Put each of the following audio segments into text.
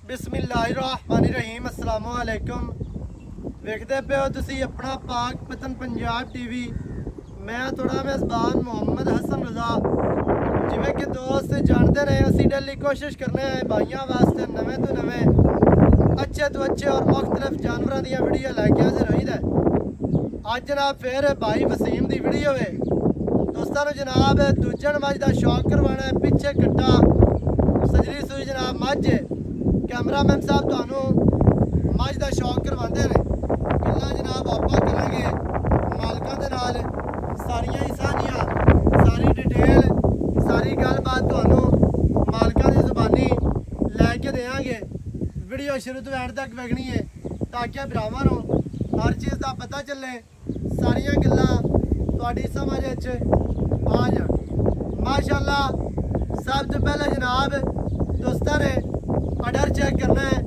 बिस्मिल्लाहिर्रहमानिर्रहीम अस्सलामुअलैकुम। वेखते पे हो तुसी अपना पाक पतन पंजाब टीवी। मैं थोड़ा मेज़बान मोहम्मद हसन रज़ा। जिमें कि दोस्त जानते रहे असी डेली कोशिश करने हैं भाइयों वास्ते नवे तो नवे अच्छे तो अच्छे और मुख्तलिफ जानवरों दी वीडियो लैके हाजिर होई दा। अज जनाब फिर भाई वसीम दी वीडियो है। दोस्तों जनाब दूजन मझ का शौक करवाना है। पिछे कट्टा सजरी सूई जनाब मझ कैमरामैन साहब तुहानू मझ का शौक करवाते हैं। गल्लां जनाब आपां करांगे मालकां दे नाल सारियां ही साझियां, सारी डिटेल सारी गलबात तुहानू मालकां दी ज़ुबानी लैके देंगे। वीडियो शुरू तो एंड तक वेखनी है ताकि भरावां नू हर चीज़ का पता चले, सारियां गल्लां तुहाडी समझ आ जान। माशाअल्लाह सब तो पहले जनाब दोस्तों ने अडर चेक करना है।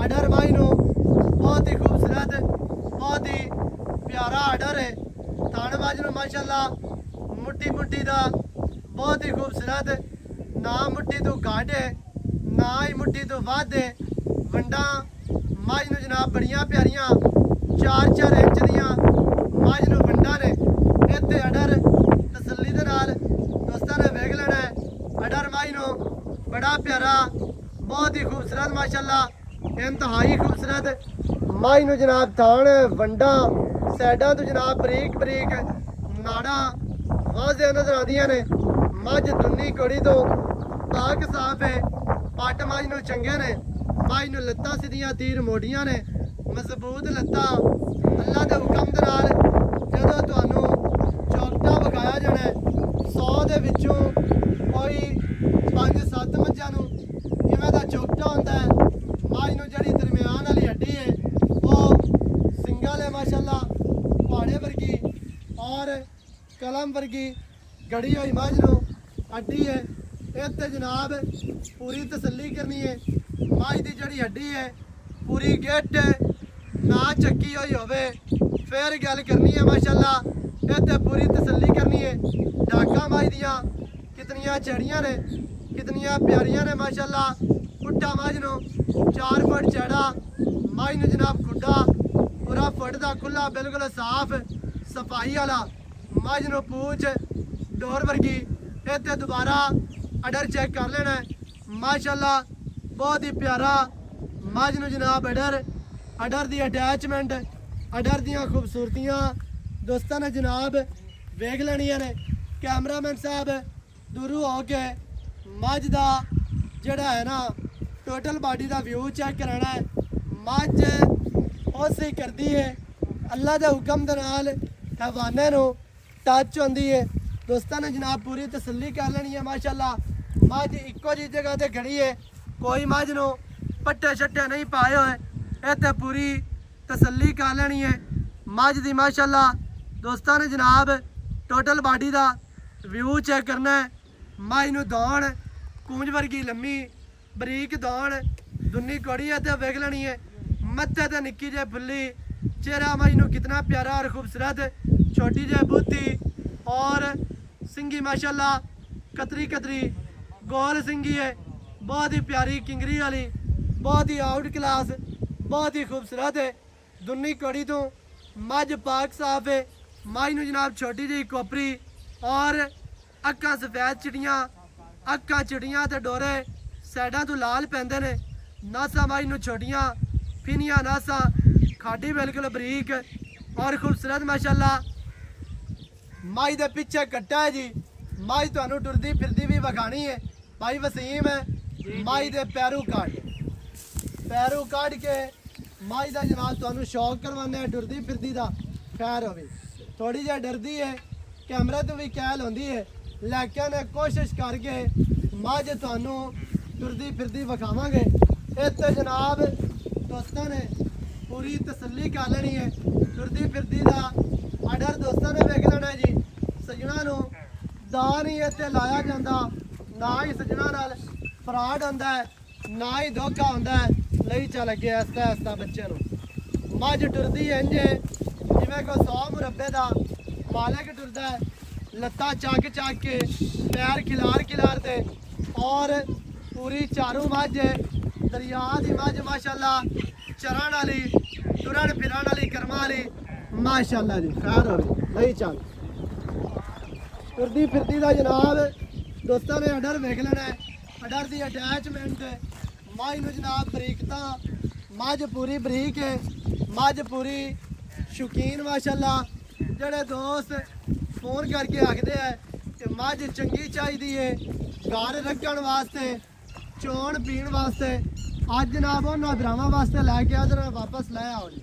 अडर भाई नू बहुत ही खूबसूरत बहुत ही प्यारा अडर है। थानबाज नू माशाअल्लाह मुट्ठी मुट्ठी का बहुत ही खूबसूरत, ना मुट्ठी तो घट है ना ही मुट्ठी तो वध है। वंडा मझ नू जनाब बड़ियां प्यारियां 4-4 इंच दियां मझ नू वंडा ने। इत्थे अडर तसल्ली दे नाल दोस्तां ने वेख लेना है। अडर मझ नू बड़ा प्यारा बहुत ही खूबसूरत माशाअल्लाह इंतहाई खूबसूरत मझ नू जनाब थान वंडा सैडा तो जनाब बरीक बरीक नाड़ा वाज़े नजर आदियां ने। मझ दुन्नी कोड़ी तो पाक साफ है। पट मझ नू चंगे ने। मझ नू लत्तां सीधियां तीर मोड़ियां ने, मजबूत लत्तां। अल्लाह दे हुक्म दे नाल जदों तुहानू चौकटा विखाया जाना है 100 दे विचों कोई 5-7 मझां नू इवें दा चौकटा होंदा है। मझ नू जिहड़ी दरम्यान वाली हड्डी है वो सिंगल है माशाअल्लाह पहाड़े वर्गी और कलम वर्गी गड़ी हुई मझ नू हड्डी है। इत्ते जनाब पूरी तसल्ली करनी है। मझ की जिहड़ी हड्डी है पूरी गिट ना चक्की हुई होवे फिर गल करनी है माशाअल्लाह। इत्ते पूरी तसल्ली करनी है। डाका मझ दियां कितनियां चढ़ियां ने, कितनियां प्यारियां ने माशाअल्लाह। पुट्ठा मझ नू 4 फुट चढ़ा मझ नू जनाब खुड्डा पूरा फुट का खुला बिल्कुल साफ सफाई वाला। मझ नू पूछ डोर वर्गी। इत्ते दोबारा अडर चेक कर लेना है माशाअल्लाह बहुत ही प्यारा मझ नू जनाब अडर। अडर दी अटैचमेंट अडर दियां खूबसूरतियां दोस्तों ने जनाब वेख लेनियां ने। कैमरामैन साहब दूरों हो के मझ का जड़ा है ना टोटल बॉडी का व्यू चेक कराना है। मझ उसी करती है अल्लाह के हुक्म के नाल हैवाने नू टच होंदी है। दोस्तों ने जनाब पूरी तसल्ली कर लेनी है माशाअल्लाह। मझ इको जी जगह ते खड़ी है, कोई मझ नू पट्टे शट्टे नहीं पाए हुए। इत्थे पूरी तसल्ली कर लेनी है मझ दी माशाअल्लाह। दोस्तों ने जनाब टोटल बॉडी का व्यू चेक करना है। मझ नू दौड़ कूंज वर्गी लम्मी बरीक दौड़ दुन्नी कौड़ी है वेख लेनी है। मत्थे ते निक्की जे फुल्ली चेहरा मझ नू कितना प्यारा और खूबसूरत छोटी जे बूथी और सिंगी माशाअल्लाह कतरी कतरी गोल सिंगी है। बहुत ही प्यारी किंगरी वाली बहुत ही आउट क्लास बहुत ही खूबसूरत है। दुन्नी कौड़ी तो मझ पाक साफ है। मझ नू जनाब छोटी जी कोपरी और अक्कां सफेद चिड़ियाँ अक्कां चिड़ियाँ ते डोरे सैडा तो लाल पैंदे ने। नासा मझ नू छोटियाँ फिनियाँ नासा खाडी बिल्कुल बरीक और खूबसूरत माशाअल्लाह। मझ दे पिछे कट्टा है जी। मझ तुहानू टुरदी फिरदी भी विखानी है। भाई वसीम है मझ दे पैरू काट के मझ का जनाब तुहानू शौक करवाने टुरदी फिरदी का। खैर होवे थोड़ी जी डरदी है कैमरे तो भी कैल होंदी है लेकिन कोशिश करके मझ तुहानू टुरदी फिरदी विखावांगे। इत्ते जनाब दोस्तों ने पूरी तसल्ली कर लेनी है टुरदी फिरदी का। अडर दोस्तों ने वेख लेना जी। सजना नू दा नहीं इत्ते लाया जाता, ना ही सजना नाल फ्रॉड होंदा है ना ही धोखा होंदा है। लई चल गया आस्ता आस्ता बच्चे नू। मझ टुरदी इंज जिवें कोई 100 मुरब्बे का मालिक टुरदा है। लत्तां चक चक के पैर खिलार खिलार दे और पूरी चारू मझ दरिया दी मज माशाल्लाह चरण वाली टुरन फिरन वाली कर्मा वाली माशाल्लाह जी खैर हो नहीं चल तुरदी फिरदी दा जनाब दोस्तों ने अडर वेख लेना है अडर दी अटैचमेंट माई नूं जनाब बरीकता मज पूरी बरीक है मज पूरी शौकीन माशाल्लाह जेड़े दोस्त फोन करके आखते हैं कि मज चंगी चाहिए है घर रखण वास्ते चोण पीण वास्ते अज जनाब उन्होंने भरावां वास्ते लैके आ वापस लै आओ जी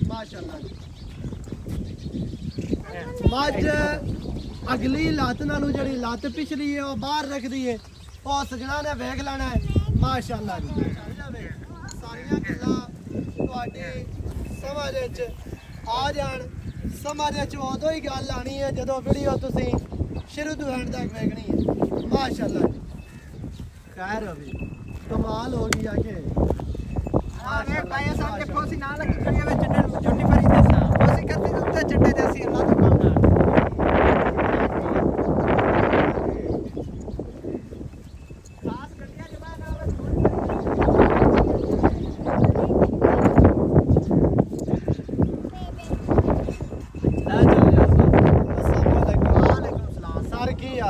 माशाल्लाह जी मज अगली लत्त नालों जी लत्त पिछली है वह बाहर रख दी है और सजना ने वेख लेना है माशाल्लाह जी सारियां गल्लां तुहाडी समझ विच आ जाण समझ विच उदों ही गल आनी है जदों वीडियो तुसीं शुरू तो एंड तक वेखनी है माशाल्लाह जी खैर होगी कमाल हो गई आके आगे पाया साहब के फोसी ना लगी खड़ी है चड्डे छोटी फरी देसा फोसी करती उत्ते चड्डे देसी अल्लाह तो काम ना खास गड्डियां जमाना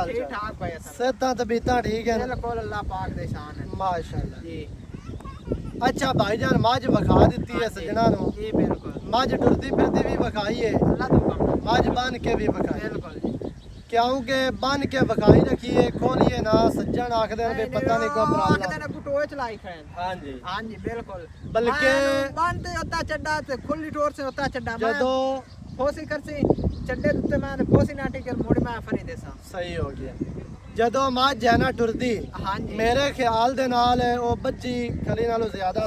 ठीक ठाक पाया साहब सेहतां तबीयतां ठीक है बिल्कुल अल्लाह पाक दे शान है माशाल्लाह जी अच्छा भाईजान मज विखा दी है सजना नु जी बिल्कुल मज टुरदी फिरदी भी विखाई है अल्लाह तो काम मज बन के भी विखाई बिल्कुल जी क्योंकि बन के विखाई रखिए खोलिए ना सज्जन आखदे ने पता नहीं को आखदे प्रॉब्लम ने टोए चलाई खड़े हां जी हां जी बिल्कुल बल्कि बनते होता चड्डा ते खुली टोर से होता चड्डा जदों फोसी करसी चड्डे उत्ते मैं फोसी नाटी कर मोड़ मैं फरी देसा सही हो गया जदों मज है ना टुरदी हां जी मेरे ख्याल दे नाल ओ बच्ची खली नालों ज्यादा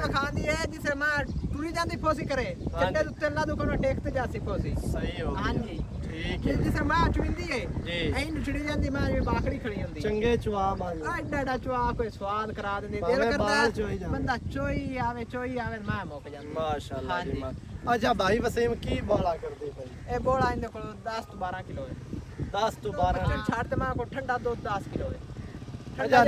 विखांदी है जिसे मैं टुरी जांदी फोसी करे चड्डे उत्ते अल्लाह दुकान टेकते जासी फोसी सही हो हां जी ठीक है जिसे मैं चुंदी है जी ऐ नुचड़ी जांदी मैं बाखड़ी खड़ी हुंदी चंगे चुआ मांग एडा चुआ कोई स्वाद करा देंदी दिल भावें करदा बाल चोई जावे। बंदा चोई आवे मैं मुक जांदी माशाल्लाह हां जी जी अच्छा भाई वसीम की बोला करदी भाई ए बोला इन को 10 to 12 किलो है 10 to 12 छाड़ ते मैं को ठंडा दूध 10 किलो है अच्छा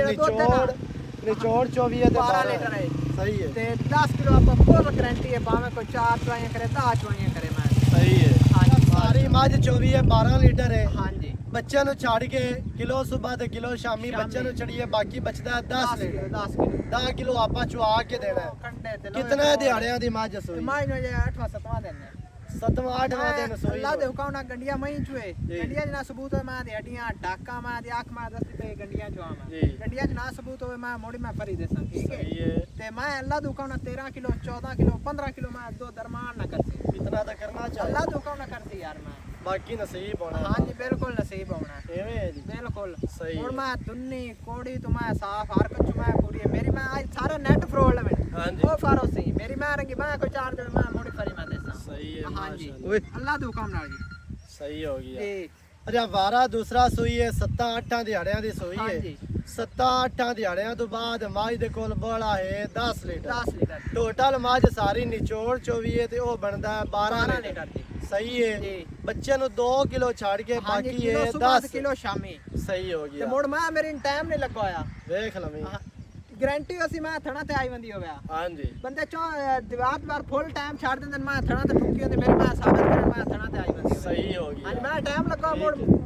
निचोड़ 24 है 12 लीटर है सही है ते 10 किलो आप फुल गारंटी है भावे को 4 चवाइयां करे 10 चवाइयां करे मैं सही है हां जी सारी मज 24 है 12 लीटर है हां जी बच्चे नु छाड़ के किलो सुबह ते किलो शामी बच्चे नु छड़िए बाकी बचदा है 10 लीटर 10 किलो 10 किलो आपा चुआ के देना है कंडे ते कितने दिहाड़ियां दी मज सोई माई नो जे 8वां 7वां दिन है 7वां 8वां दिन सोई अल्लाह दे हुक्म ना गंडियां मई चुए गंडियां जना सबूत है मैं दी हड्डियां डाका मैं दी आंख मैं दस पे गंडियां चुआ मैं गंडियां जना सबूत होवे मैं मोड़ी मैं फरी देसा ठीक है सही है ते मैं अल्लाह दे हुक्म ना 13 किलो 14 किलो 15 किलो मैं दो दरमान ना करसी इतना तो करना चाहिए अल्लाह दे हुक्म ना करसी यार मैं बाकी नसीब होना हां जी बिल्कुल नसीब होना एवें है जी बिल्कुल सही और है। मैं दुन्नी कोड़ी तो मैं साफ हर कुछ मैं पूरी है मेरी मैं आज सारा नेट फ्रॉड है हां जी वो फारोसी मेरी मैं रंगी मैं को 4 दिन मैं मोड़ी फरी मैं देसा सही है हां जी माशाल्लाह अल्लाह दे हुक्म नाल जी सही हो गया जी अच्छा वारा दूसरा सूई है 7-8 दिहाड़ियां दी सूई हां है जी 7-8 दिहाड़ियां तो बाद मज दे कोल बड़ा है 10 लीटर 10 लीटर टोटल मज सारी निचोड़ 24 है ते ओ बनदा है 12 12 लीटर लीटर जी सही है जी बच्चे नु 2 किलो छाड़ के हां जी बाकी किलो है सुबह 10 किलो शामी सही हो ते गया मोड़ मैं मेरे टाइम नहीं लगवाया देख लमी गारंटी होसी मैं थणा ते आई वंदी होया हां जी बंदे चो दीवार बार फुल टाइम छाड़ देंदे मैं थणा ते ठुकी होंदी मेरे मैं साबित करन मैं थणा ते आई वंदी सही हो हां गया मैं टाइम लगा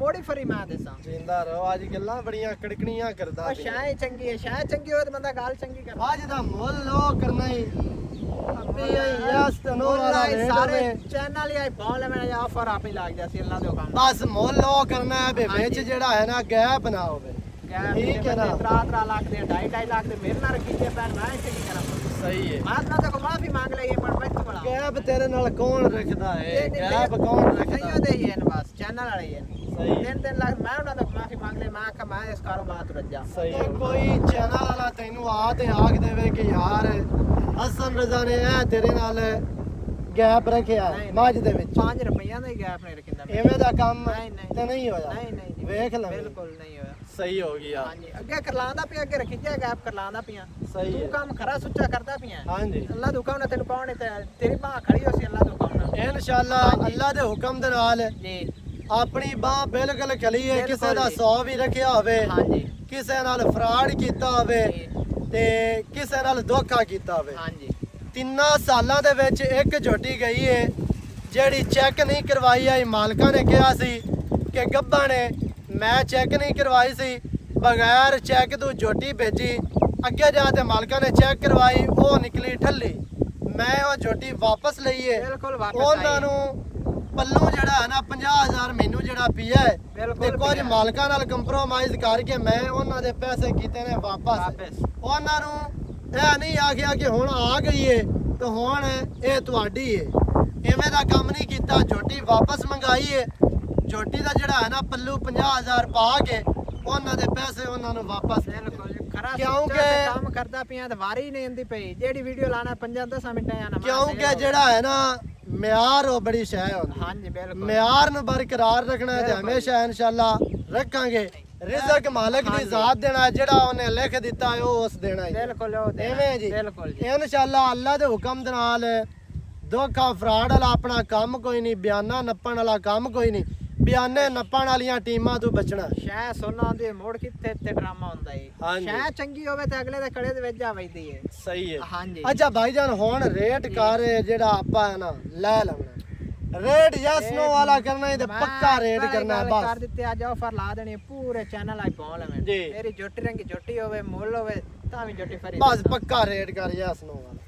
मोड़ी फरी मैं देसा जिंदा रहो आज गल्लां बड़ियां कड़कणियां करदा और शाय चंगी है शाय चंगी हो तो बंदा गाल चंगी कर आज दा मोल लो करना ही अभी यस तनो वाला रेट सारे में चैनल ही बॉल में ऑफर आप ही लाग जासी अल्लाह दे हुक्म बस मोल लो करना है बे बेच जेड़ा है ना गैप बनाओ बे ठीक है ना 3 लाख दे 2.5 लाख दे मेरे नाल कीते पैन मैं इसे की करा सही है मैं ना तो माफी मांग लई पर मैं तो बड़ा गैप तेरे नाल कौन रखदा है गैप कौन रखदा नहीं दे ही है बस चैनल वाले ही है सही 3 लाख मैं उन्हां दा माफी मांग ले मैं का मैं इस कारोबार तो रज जा सही है कोई चैनल वाला तैनू आ ते आख देवे कि यार हसन रजा ने ए तेरे नाल गैप रखिया मज दे विच 5 रुपया ਦਾ ਹੀ ਗੈਪ ਨਹੀਂ ਰੱਖਿੰਦਾ एवें दा काम नहीं, नहीं। ते नहीं होया ਨਹੀਂ ਨਹੀਂ ਜੀ ਵੇਖ ਲੈ ਬਿਲਕੁਲ ਨਹੀਂ ਹੋਇਆ सही हो गया ਹਾਂਜੀ ਅੱਗੇ ਕਰਲਾਂਦਾ ਪਿਆ ਅੱਗੇ ਰੱਖੀ ਜਾ ਗੈਪ ਕਰਲਾਂਦਾ ਪਿਆ सही ਤੂੰ है ਕੰਮ ਖਰਾ ਸੁੱਚਾ ਕਰਦਾ ਪਿਆ हां जी ਅੱਲਾ ਦਾ ਹੁਕਮ ਨਾਲ ਤੈਨੂੰ ਪਾਉਣੇ ਤੇ ਤੇਰੀ ਬਾਹ ਖੜੀ ਹੋ ਸੀ ਅੱਲਾ ਦਾ ਹੁਕਮ ਨਾਲ इंशाल्लाह अल्लाह दे हुक्म दे नाल ਜੀ अपनी बाह बिल्कुल खली है बिल्कुल किसे दा जी। 100 भी रखिया होवे ਹਾਂਜੀ किसे नाल फ्रॉड कीता होवे जी। ਤੇ ਕਿਸੇ ਨਾਲ ਧੋਖਾ ਕੀਤਾ ਹੋਵੇ। ਹਾਂਜੀ 3 ਸਾਲਾਂ ਦੇ ਵਿੱਚ ਇੱਕ ਝੋਟੀ ਗਈ ਹੈ ਜਿਹੜੀ ਚੈੱਕ ਨਹੀਂ ਕਰਵਾਈ ਆਈ। ਮਾਲਕਾਂ ਨੇ ਕਿਹਾ ਸੀ ਕਿ ਗੱਭਾ ਨੇ ਮੈਂ ਚੈੱਕ ਨਹੀਂ ਕਰਵਾਈ ਸੀ, ਬਗੈਰ ਚੈੱਕ ਤੋਂ ਝੋਟੀ ਭੇਜੀ। ਅੱਗੇ ਜਾ ਕੇ ਮਾਲਕਾਂ ਨੇ ਚੈੱਕ ਕਰਵਾਈ, ਉਹ ਨਿਕਲੀ ਠੱਲੀ। ਮੈਂ ਉਹ ਝੋਟੀ ਵਾਪਸ ਲਈ ਹੈ। ਬਿਲਕੁਲ ਵਾਪਸ ਉਹਨਾਂ ਨੂੰ ਪੱਲੂ ਜਿਹੜਾ ਹੈ ਨਾ 50,000 ਮੈਨੂੰ ਜਿਹੜਾ ਪਿਆ ਹੈ ਤੇ ਕੁਝ ਮਾਲਕਾਂ ਨਾਲ ਕੰਪਰੋਮਾਈਜ਼ ਕਰਕੇ ਮੈਂ ਉਹਨਾਂ ਦੇ ਪੈਸੇ ਕੀਤੇ ਨੇ ਵਾਪਸ। ਉਹਨਾਂ ਨੂੰ ਇਹ ਨਹੀਂ ਆਖਿਆ ਕਿ ਹੁਣ ਆ ਗਈ ਏ ਤੇ ਹੁਣ ਇਹ ਤੁਹਾਡੀ ਏ, ਐਵੇਂ ਦਾ ਕੰਮ ਨਹੀਂ ਕੀਤਾ। ਝੋਟੀ ਵਾਪਸ ਮੰਗਾਈ ਏ। ਝੋਟੀ ਦਾ ਜਿਹੜਾ ਹੈ ਨਾ ਪੱਲੂ 50,000 ਪਾ ਕੇ ਉਹਨਾਂ ਦੇ ਪੈਸੇ ਉਹਨਾਂ ਨੂੰ ਵਾਪਸ। ਕਿਉਂਕਿ ਕੰਮ ਕਰਦਾ ਪਿਆ ਤੇ ਵਾਰੀ ਨਹੀਂ ਹੁੰਦੀ ਪਈ। ਜਿਹੜੀ ਵੀਡੀਓ ਲਾਣਾ 5-10 ਮਿੰਟਾਂ ਜਾਂ ਨਾ ਕਿਉਂਕਿ ਜਿਹੜਾ ਹੈ ਨਾ ਮਿਆਰ ਉਹ ਬੜੀ ਸ਼ੈ ਹੁੰਦੀ। ਹਾਂਜੀ ਬਿਲਕੁਲ ਮਿਆਰ ਨੂੰ ਬਰਕਰਾਰ ਰੱਖਣਾ ਤੇ ਹਮੇਸ਼ਾ ਇਨਸ਼ਾਅੱਲਾ ਰੱਖਾਂਗੇ। ਰਿਜ਼ਕ ਮਾਲਕ ਦੀ ਜ਼ਾਤ ਦੇਣਾ, ਜਿਹੜਾ ਉਹਨੇ ਲਿਖ ਦਿੱਤਾ ਹੈ ਉਹ ਉਸ ਦੇਣਾ ਹੀ। ਬਿਲਕੁਲ ਉਹ ਐਵੇਂ ਜੀ ਬਿਲਕੁਲ ਜੀ ਇਨਸ਼ਾਅੱਲਾ ਅੱਲਾ ਦੇ ਹੁਕਮ ਦੇ ਨਾਲ। ਧੋਖਾ ਫਰਾਡ ਵਾਲਾ ਆਪਣਾ ਕੰਮ ਕੋਈ ਨਹੀਂ, ਬਿਆਨਾ ਨੱਪਣ ਵਾਲਾ ਕੰਮ ਕੋਈ ਨਹੀਂ। ਬਿਆਨੇ ਨੱਪਣ ਵਾਲੀਆਂ ਟੀਮਾਂ ਤੋਂ ਬਚਣਾ। ਸ਼ੈ ਸੋਨਾ ਦੇ ਮੋੜ ਕਿੱਥੇ ਤੇ ਡਰਾਮਾ ਹੁੰਦਾ ਏ। ਸ਼ੈ ਚੰਗੀ ਹੋਵੇ ਤੇ ਅਗਲੇ ਦੇ ਕੜੇ ਦੇ ਵਿੱਚ ਆ ਵਜਦੀ ਏ। ਸਹੀ ਹੈ। ਹਾਂਜੀ ਅੱਛਾ ਭਾਈਜਾਨ ਹੁਣ ਰੇਟ ਕਰ ਜਿਹੜਾ ਆਪਾਂ ਹੈ ਨਾ ਲੈ ਲੈਣਾ। ਰੇਟ ਯਸ ਨੋ ਵਾਲਾ ਕਰਨਾ ਹੈ ਤੇ ਪੱਕਾ ਰੇਟ ਕਰਨਾ ਹੈ ਬਸ। ਕਰ ਦਿੱਤੇ ਅੱਜ ਆਫਰ ਲਾ ਦੇਣੀ ਪੂਰੇ ਚੈਨਲ ਆ ਪਹੁੰਚ ਲਵੇਂ। ਤੇਰੀ ਜੋਟੀ ਰੰਗੀ ਜੋਟੀ ਹੋਵੇ, ਮੁੱਲ ਹੋਵੇ ਤਾਂ ਵੀ ਜੋਟੀ ਫਰੀ ਬਸ ਪੱਕਾ ਰੇਟ ਕਰ ਯਸ ਨੋ ਵਾਲਾ।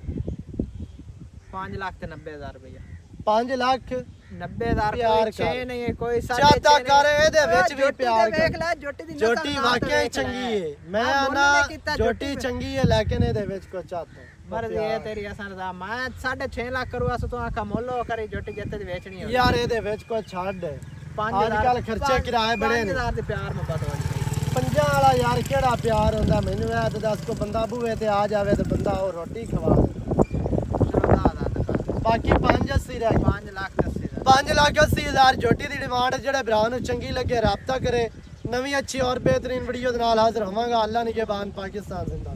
5,90,000 ਰੁਪਇਆ। 5,90,000 ਪਿਆਰ 6 ਨਹੀਂ ਹੈ ਕੋਈ ਚਾਹਤਾ ਕਰ ਇਹਦੇ ਵਿੱਚ ਵੀ ਪਿਆਰ ਕਰ। ਵੇਖ ਲੈ ਜੋਟੀ ਦੀ ਜੋਟੀ ਵਾਕਿਆ ਹੀ ਚੰਗੀ ਹੈ। ਮੈਂ ਨਾ ਜੋਟੀ ਚੰਗੀ ਹੈ ਲੇਕਿਨ ਇਹਦੇ ਵਿੱਚ ਕੋਈ ਚਾਹਤਾ ਮਰਜ਼ੀ ਹੈ ਤੇਰੀ। ਅਸਾਂ ਦਾ ਮੈਂ 6.5 ਲੱਖ ਕਰੂ ਅਸ ਤੋਂ ਆਖਾ ਮੁੱਲ ਕਰੀ ਜੋਟੀ ਜਿੱਤੇ ਦੀ ਵੇਚਣੀ ਹੈ ਯਾਰ। ਇਹਦੇ ਵਿੱਚ ਕੋਈ ਛੱਡ। ਅੱਜ ਕੱਲ ਖਰਚੇ ਕਿਰਾਏ ਬੜੇ ਨੇ। 5,000 ਦੇ ਪਿਆਰ ਮੁਹੱਬਤ ਵਾਲੀ। ਪੰਜਾਂ ਵਾਲਾ ਯਾਰ ਕਿਹੜਾ ਪਿਆਰ ਹੁੰਦਾ ਮੈਨੂੰ ਇਹ ਤੇ ਦੱਸ। ਕੋ ਬੰਦਾ ਬੂਵੇ ਤੇ ਆ ਜਾਵੇ ਤੇ ਬੰਦਾ ਉਹ ਰੋਟੀ ਖਵਾ ਦੇ। ਬਾਕੀ 5,80 ਰਹਿ ਗਏ। 5,80,000 ਜੋਟੀ ਦੀ ਡਿਮਾਂਡ। ਜਿਹੜੇ ਭਰਾ ਨੂੰ ਚੰਗੀ ਲੱਗੇ ਰਾਬਤਾ ਕਰੇ। ਨਵੀਂ ਅੱਛੀ ਔਰ ਬਿਹਤਰੀਨ ਵੀਡੀਓ ਦੇ ਨਾਲ ਹਾਜ਼ਰ ਹੋਵਾਂਗਾ। ਅੱਲਾ ਨਿਗਹਿਬਾਨ। ਪਾਕਿਸਤਾਨ ਜ਼ਿੰਦਾਬਾਦ।